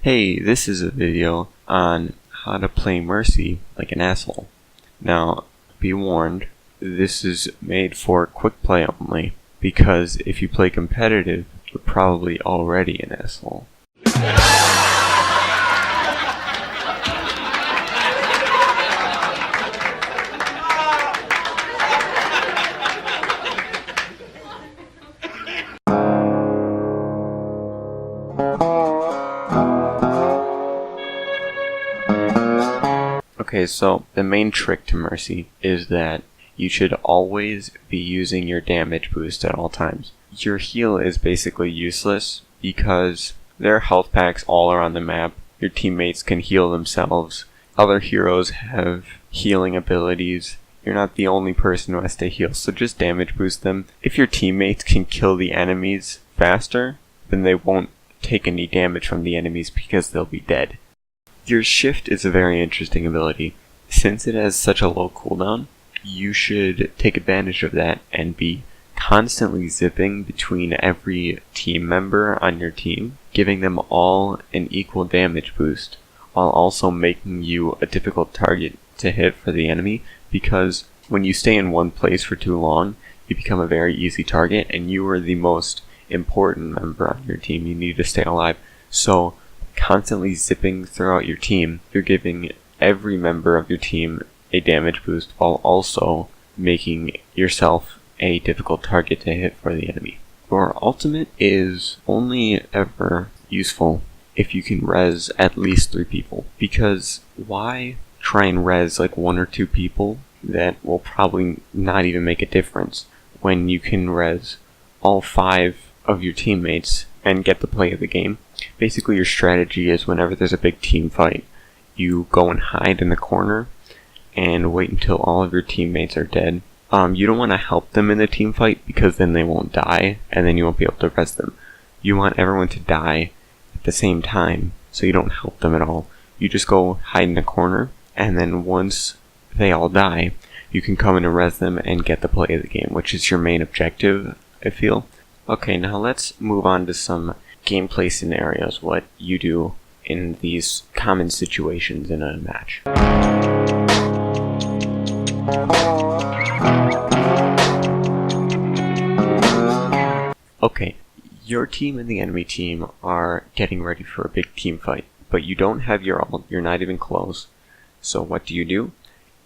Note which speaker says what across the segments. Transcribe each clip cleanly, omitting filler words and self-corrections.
Speaker 1: Hey, this is a video on how to play Mercy like an asshole. Now, be warned, this is made for quick play only, because if you play competitive, you're probably already an asshole. Okay, so the main trick to Mercy is that you should always be using your damage boost at all times. Your heal is basically useless because there are health packs all around the map. Your teammates can heal themselves. Other heroes have healing abilities. You're not the only person who has to heal, so just damage boost them. If your teammates can kill the enemies faster, then they won't take any damage from the enemies because they'll be dead. Your shift is a very interesting ability. Since it has such a low cooldown, you should take advantage of that and be constantly zipping between every team member on your team, giving them all an equal damage boost, while also making you a difficult target to hit for the enemy, because when you stay in one place for too long, you become a very easy target, and you are the most important member on your team. You need to stay alive. So constantly zipping throughout your team, you're giving every member of your team a damage boost while also making yourself a difficult target to hit for the enemy. Your ultimate is only ever useful if you can res at least 3 people, because why try and res like 1 or 2 people that will probably not even make a difference when you can res all 5 of your teammates and get the play of the game. Basically, your strategy is whenever there's a big team fight, you go and hide in the corner and wait until all of your teammates are dead. You don't want to help them in the team fight because then they won't die and then you won't be able to res them. You want everyone to die at the same time, so you don't help them at all. You just go hide in the corner, and then once they all die, you can come in and res them and get the play of the game, which is your main objective, I feel. Okay, now let's move on to some gameplay scenarios, what you do in these common situations in a match. Okay, your team and the enemy team are getting ready for a big team fight, but you don't have your ult, you're not even close. So what do?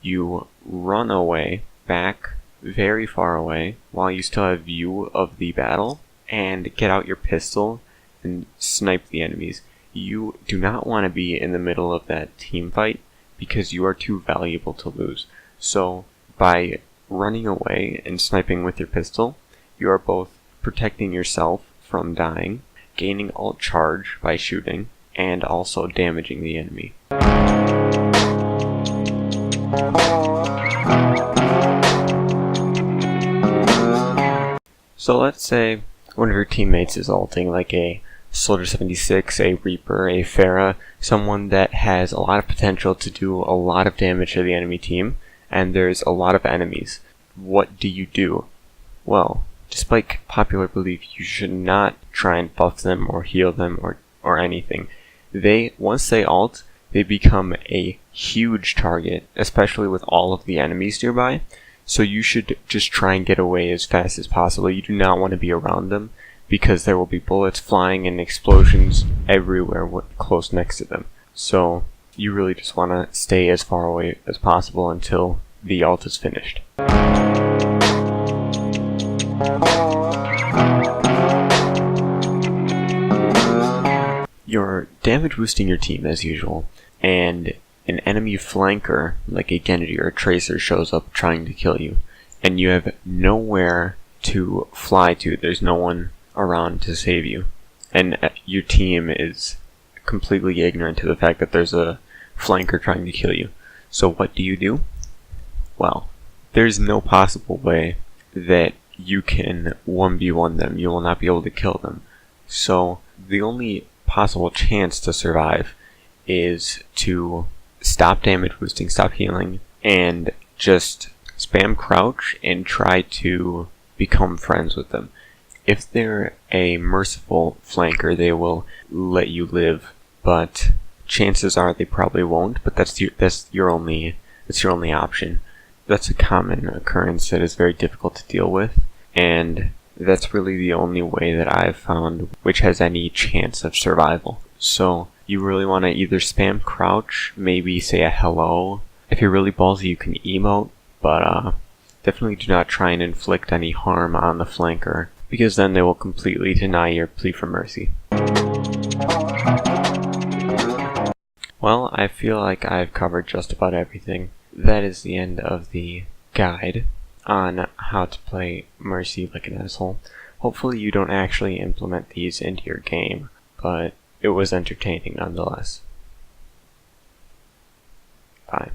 Speaker 1: You run away, back very far away, while you still have view of the battle, and get out your pistol and snipe the enemies. You do not want to be in the middle of that team fight because you are too valuable to lose. So by running away and sniping with your pistol, you are both protecting yourself from dying, gaining ult charge by shooting, and also damaging the enemy. So let's say one of your teammates is ulting, like a Soldier 76, a Reaper, a Pharah, someone that has a lot of potential to do a lot of damage to the enemy team, and there's a lot of enemies. What do? Well, despite popular belief, you should not try and buff them or heal them or anything. Once they ult, they become a huge target, especially with all of the enemies nearby. So you should just try and get away as fast as possible. You do not want to be around them because there will be bullets flying and explosions everywhere close next to them. So you really just want to stay as far away as possible until the ult is finished. You're damage boosting your team as usual, and an enemy flanker, like a Genji or a Tracer, shows up trying to kill you, and you have nowhere to fly to. There's no one around to save you, and your team is completely ignorant to the fact that there's a flanker trying to kill you. So what do? Well, there's no possible way that you can 1v1 them. You will not be able to kill them. So the only possible chance to survive is to stop damage boosting, stop healing, and just spam crouch and try to become friends with them. If they're a merciful flanker, they will let you live but chances are they probably won't, but that's your only option. That's a common occurrence that is very difficult to deal with, and that's really the only way that I've found which has any chance of survival. So you really want to either spam crouch, maybe say a hello. If you're really ballsy, you can emote, but definitely do not try and inflict any harm on the flanker, because then they will completely deny your plea for mercy. Well, I feel like I've covered just about everything. That is the end of the guide on how to play Mercy like an asshole. Hopefully you don't actually implement these into your game, but it was entertaining nonetheless. Bye.